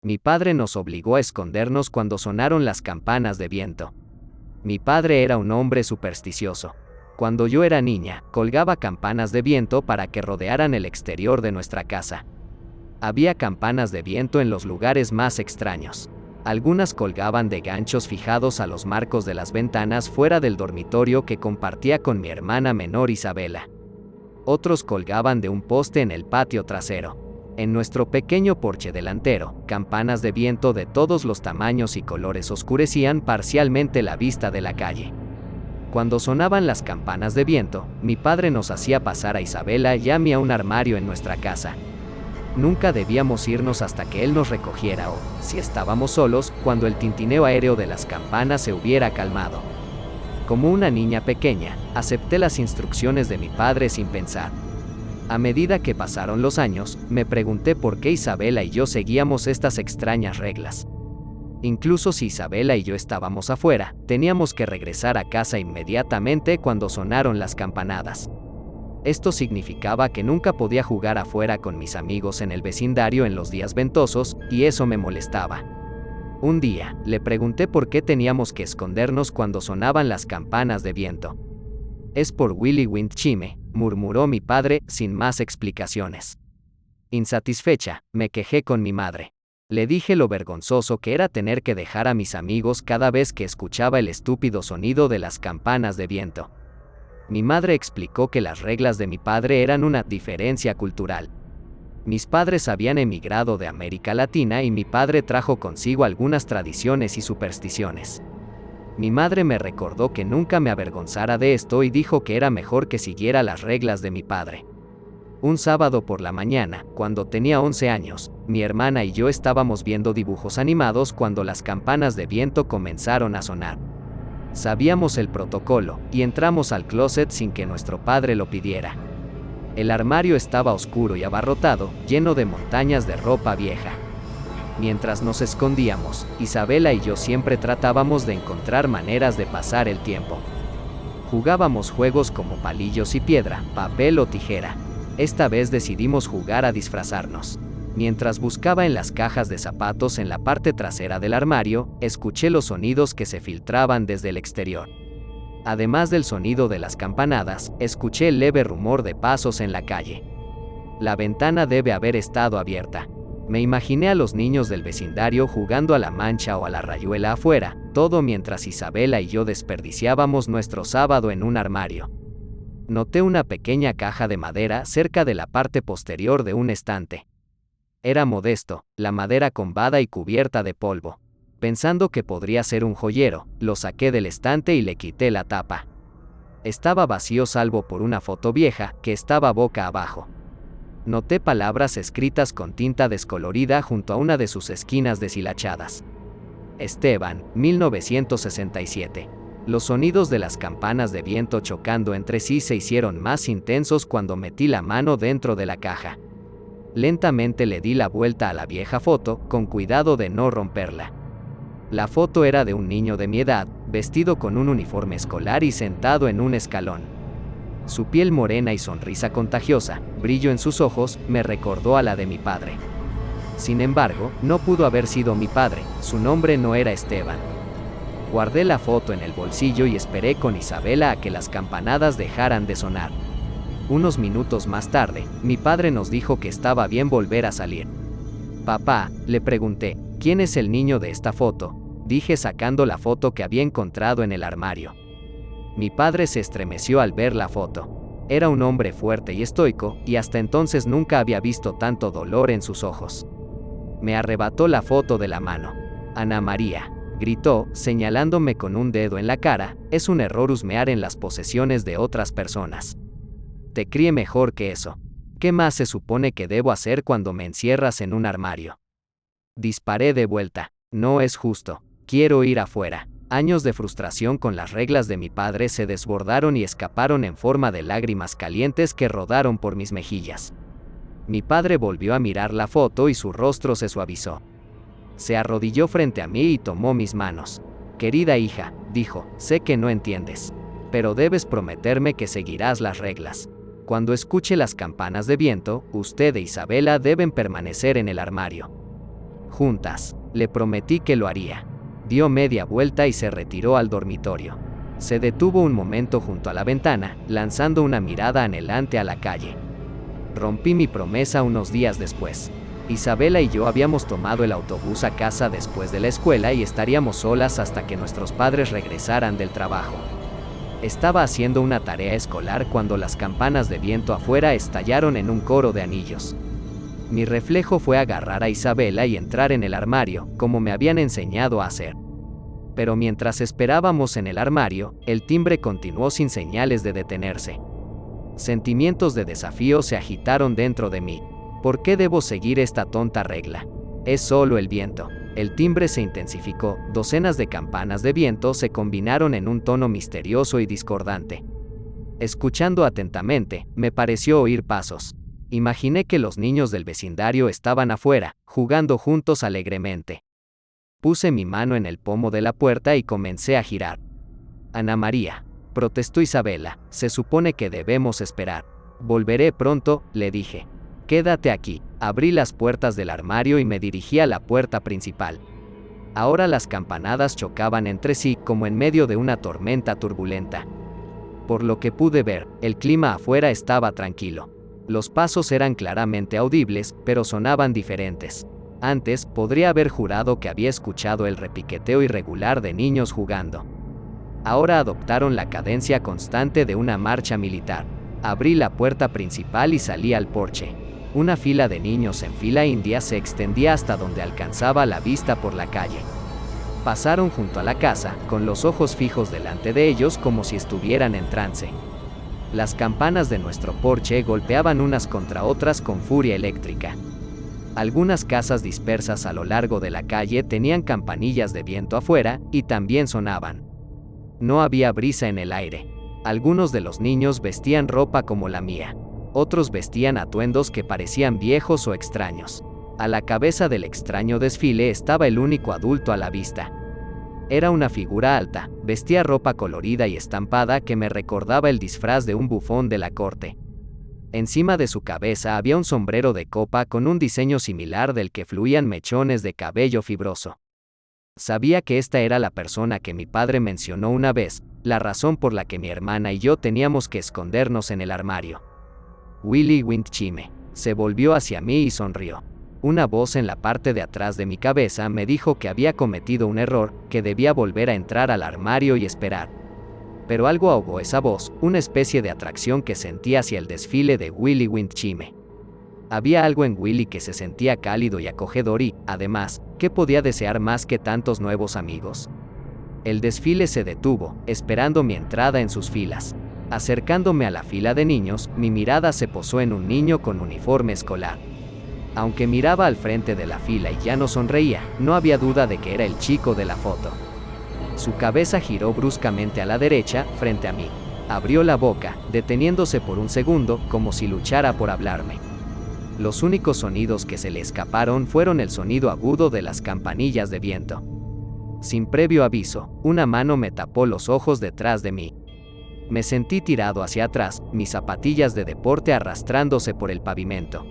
Mi padre nos obligó a escondernos cuando sonaron las campanas de viento. Mi padre era un hombre supersticioso. Cuando yo era niña, colgaba campanas de viento para que rodearan el exterior de nuestra casa. Había campanas de viento en los lugares más extraños. Algunas colgaban de ganchos fijados a los marcos de las ventanas fuera del dormitorio que compartía con mi hermana menor Isabela. Otros colgaban de un poste en el patio trasero. En nuestro pequeño porche delantero, campanas de viento de todos los tamaños y colores oscurecían parcialmente la vista de la calle. Cuando sonaban las campanas de viento, mi padre nos hacía pasar a Isabela y a mí a un armario en nuestra casa. Nunca debíamos irnos hasta que él nos recogiera o, si estábamos solos, cuando el tintineo aéreo de las campanas se hubiera calmado. Como una niña pequeña, acepté las instrucciones de mi padre sin pensar. A medida que pasaron los años, me pregunté por qué Isabela y yo seguíamos estas extrañas reglas. Incluso si Isabela y yo estábamos afuera, teníamos que regresar a casa inmediatamente cuando sonaron las campanadas. Esto significaba que nunca podía jugar afuera con mis amigos en el vecindario en los días ventosos, y eso me molestaba. Un día, le pregunté por qué teníamos que escondernos cuando sonaban las campanas de viento. «Es por Willy Windchime», murmuró mi padre, sin más explicaciones. Insatisfecha, me quejé con mi madre. Le dije lo vergonzoso que era tener que dejar a mis amigos cada vez que escuchaba el estúpido sonido de las campanas de viento. Mi madre explicó que las reglas de mi padre eran una diferencia cultural. Mis padres habían emigrado de América Latina y mi padre trajo consigo algunas tradiciones y supersticiones. Mi madre me recordó que nunca me avergonzara de esto y dijo que era mejor que siguiera las reglas de mi padre. Un sábado por la mañana, cuando tenía 11 años, mi hermana y yo estábamos viendo dibujos animados cuando las campanas de viento comenzaron a sonar. Sabíamos el protocolo, y entramos al closet sin que nuestro padre lo pidiera. El armario estaba oscuro y abarrotado, lleno de montañas de ropa vieja. Mientras nos escondíamos, Isabela y yo siempre tratábamos de encontrar maneras de pasar el tiempo. Jugábamos juegos como palillos y piedra, papel o tijera. Esta vez decidimos jugar a disfrazarnos. Mientras buscaba en las cajas de zapatos en la parte trasera del armario, escuché los sonidos que se filtraban desde el exterior. Además del sonido de las campanadas, escuché el leve rumor de pasos en la calle. La ventana debe haber estado abierta. Me imaginé a los niños del vecindario jugando a la mancha o a la rayuela afuera, todo mientras Isabela y yo desperdiciábamos nuestro sábado en un armario. Noté una pequeña caja de madera cerca de la parte posterior de un estante. Era modesto, la madera combada y cubierta de polvo. Pensando que podría ser un joyero, lo saqué del estante y le quité la tapa. Estaba vacío salvo por una foto vieja que estaba boca abajo. Noté palabras escritas con tinta descolorida junto a una de sus esquinas deshilachadas. Esteban, 1967. Los sonidos de las campanas de viento chocando entre sí se hicieron más intensos cuando metí la mano dentro de la caja. Lentamente le di la vuelta a la vieja foto, con cuidado de no romperla. La foto era de un niño de mi edad, vestido con un uniforme escolar y sentado en un escalón. Su piel morena y sonrisa contagiosa, brillo en sus ojos, me recordó a la de mi padre. Sin embargo, no pudo haber sido mi padre, su nombre no era Esteban. Guardé la foto en el bolsillo y esperé con Isabela a que las campanadas dejaran de sonar. Unos minutos más tarde, mi padre nos dijo que estaba bien volver a salir. «Papá», le pregunté, «¿quién es el niño de esta foto?», dije sacando la foto que había encontrado en el armario. Mi padre se estremeció al ver la foto. Era un hombre fuerte y estoico, y hasta entonces nunca había visto tanto dolor en sus ojos. Me arrebató la foto de la mano. «Ana María», gritó, señalándome con un dedo en la cara, «es un error husmear en las posesiones de otras personas. Te crié mejor que eso. ¿Qué más se supone que debo hacer cuando me encierras en un armario?». Disparé de vuelta. «No es justo. Quiero ir afuera». Años de frustración con las reglas de mi padre se desbordaron y escaparon en forma de lágrimas calientes que rodaron por mis mejillas. Mi padre volvió a mirar la foto y su rostro se suavizó. Se arrodilló frente a mí y tomó mis manos. «Querida hija», dijo, «sé que no entiendes. Pero debes prometerme que seguirás las reglas. Cuando escuche las campanas de viento, usted e Isabela deben permanecer en el armario». Juntas. Le prometí que lo haría. Dio media vuelta y se retiró al dormitorio. Se detuvo un momento junto a la ventana, lanzando una mirada anhelante a la calle. Rompí mi promesa unos días después. Isabela y yo habíamos tomado el autobús a casa después de la escuela y estaríamos solas hasta que nuestros padres regresaran del trabajo. Estaba haciendo una tarea escolar cuando las campanas de viento afuera estallaron en un coro de anillos. Mi reflejo fue agarrar a Isabela y entrar en el armario, como me habían enseñado a hacer. Pero mientras esperábamos en el armario, el timbre continuó sin señales de detenerse. Sentimientos de desafío se agitaron dentro de mí. ¿Por qué debo seguir esta tonta regla? Es solo el viento. El timbre se intensificó, docenas de campanas de viento se combinaron en un tono misterioso y discordante. Escuchando atentamente, me pareció oír pasos. Imaginé que los niños del vecindario estaban afuera, jugando juntos alegremente. Puse mi mano en el pomo de la puerta y comencé a girar. Ana María, protestó Isabela, se supone que debemos esperar. Volveré pronto, le dije. Quédate aquí. Abrí las puertas del armario y me dirigí a la puerta principal. Ahora las campanadas chocaban entre sí como en medio de una tormenta turbulenta. Por lo que pude ver, el clima afuera estaba tranquilo. Los pasos eran claramente audibles, pero sonaban diferentes. Antes, podría haber jurado que había escuchado el repiqueteo irregular de niños jugando. Ahora adoptaron la cadencia constante de una marcha militar. Abrí la puerta principal y salí al porche. Una fila de niños en fila india se extendía hasta donde alcanzaba la vista por la calle. Pasaron junto a la casa, con los ojos fijos delante de ellos como si estuvieran en trance. Las campanas de nuestro porche golpeaban unas contra otras con furia eléctrica. Algunas casas dispersas a lo largo de la calle tenían campanillas de viento afuera, y también sonaban. No había brisa en el aire. Algunos de los niños vestían ropa como la mía. Otros vestían atuendos que parecían viejos o extraños. A la cabeza del extraño desfile estaba el único adulto a la vista. Era una figura alta, vestía ropa colorida y estampada que me recordaba el disfraz de un bufón de la corte. Encima de su cabeza había un sombrero de copa con un diseño similar del que fluían mechones de cabello fibroso. Sabía que esta era la persona que mi padre mencionó una vez, la razón por la que mi hermana y yo teníamos que escondernos en el armario. Willie Windchime. Se volvió hacia mí y sonrió. Una voz en la parte de atrás de mi cabeza me dijo que había cometido un error, que debía volver a entrar al armario y esperar. Pero algo ahogó esa voz, una especie de atracción que sentí hacia el desfile de Willie Windchime. Había algo en Willie que se sentía cálido y acogedor y, además, ¿qué podía desear más que tantos nuevos amigos? El desfile se detuvo, esperando mi entrada en sus filas. Acercándome a la fila de niños, mi mirada se posó en un niño con uniforme escolar. Aunque miraba al frente de la fila y ya no sonreía, no había duda de que era el chico de la foto. Su cabeza giró bruscamente a la derecha, frente a mí. Abrió la boca, deteniéndose por un segundo, como si luchara por hablarme. Los únicos sonidos que se le escaparon fueron el sonido agudo de las campanillas de viento. Sin previo aviso, una mano me tapó los ojos detrás de mí. Me sentí tirado hacia atrás, mis zapatillas de deporte arrastrándose por el pavimento.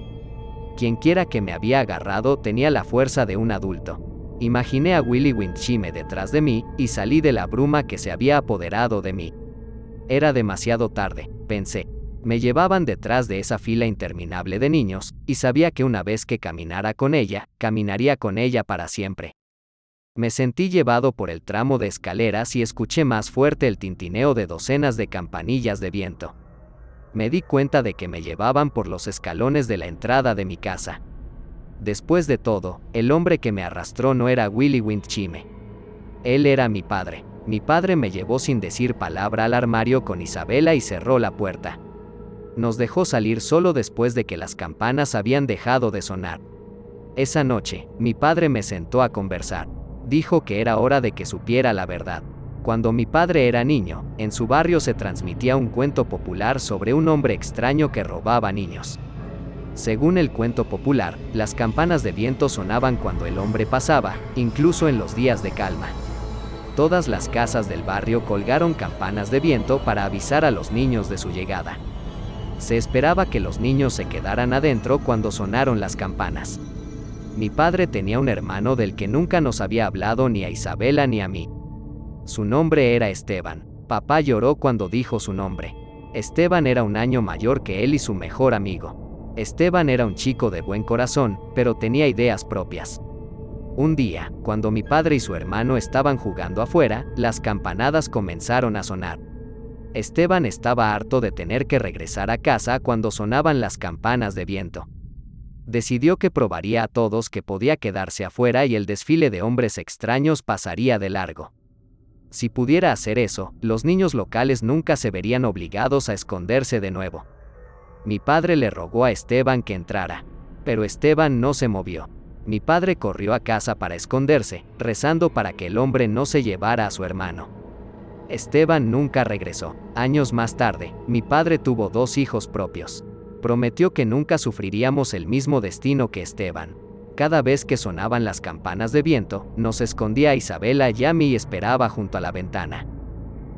Quienquiera que me había agarrado tenía la fuerza de un adulto. Imaginé a Willie Windchime detrás de mí, y salí de la bruma que se había apoderado de mí. Era demasiado tarde, pensé. Me llevaban detrás de esa fila interminable de niños, y sabía que una vez que caminara con ella, caminaría con ella para siempre. Me sentí llevado por el tramo de escaleras y escuché más fuerte el tintineo de docenas de campanillas de viento. Me di cuenta de que me llevaban por los escalones de la entrada de mi casa. Después de todo, el hombre que me arrastró no era Willie Windchime. Él era mi padre. Mi padre me llevó sin decir palabra al armario con Isabela y cerró la puerta. Nos dejó salir solo después de que las campanas habían dejado de sonar. Esa noche, mi padre me sentó a conversar. Dijo que era hora de que supiera la verdad. Cuando mi padre era niño, en su barrio se transmitía un cuento popular sobre un hombre extraño que robaba niños. Según el cuento popular, las campanas de viento sonaban cuando el hombre pasaba, incluso en los días de calma. Todas las casas del barrio colgaron campanas de viento para avisar a los niños de su llegada. Se esperaba que los niños se quedaran adentro cuando sonaron las campanas. Mi padre tenía un hermano del que nunca nos había hablado ni a Isabela ni a mí. Su nombre era Esteban. Papá lloró cuando dijo su nombre. Esteban era un año mayor que él y su mejor amigo. Esteban era un chico de buen corazón, pero tenía ideas propias. Un día, cuando mi padre y su hermano estaban jugando afuera, las campanadas comenzaron a sonar. Esteban estaba harto de tener que regresar a casa cuando sonaban las campanas de viento. Decidió que probaría a todos que podía quedarse afuera y el desfile de hombres extraños pasaría de largo. Si pudiera hacer eso, los niños locales nunca se verían obligados a esconderse de nuevo. Mi padre le rogó a Esteban que entrara, pero Esteban no se movió. Mi padre corrió a casa para esconderse, rezando para que el hombre no se llevara a su hermano. Esteban nunca regresó. Años más tarde, mi padre tuvo 2 hijos propios. Prometió que nunca sufriríamos el mismo destino que Esteban. Cada vez que sonaban las campanas de viento, nos escondía Isabela y a mí y esperaba junto a la ventana.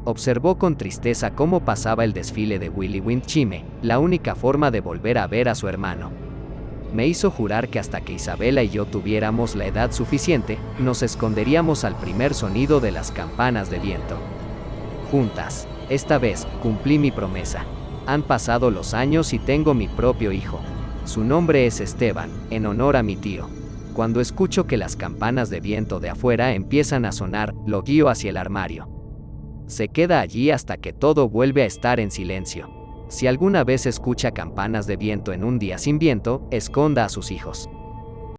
Observó con tristeza cómo pasaba el desfile de Willy Windchime, la única forma de volver a ver a su hermano. Me hizo jurar que hasta que Isabela y yo tuviéramos la edad suficiente, nos esconderíamos al primer sonido de las campanas de viento. Juntas. Esta vez, cumplí mi promesa. Han pasado los años y tengo mi propio hijo. Su nombre es Esteban, en honor a mi tío. Cuando escucho que las campanas de viento de afuera empiezan a sonar, lo guío hacia el armario. Se queda allí hasta que todo vuelve a estar en silencio. Si alguna vez escucha campanas de viento en un día sin viento, esconda a sus hijos.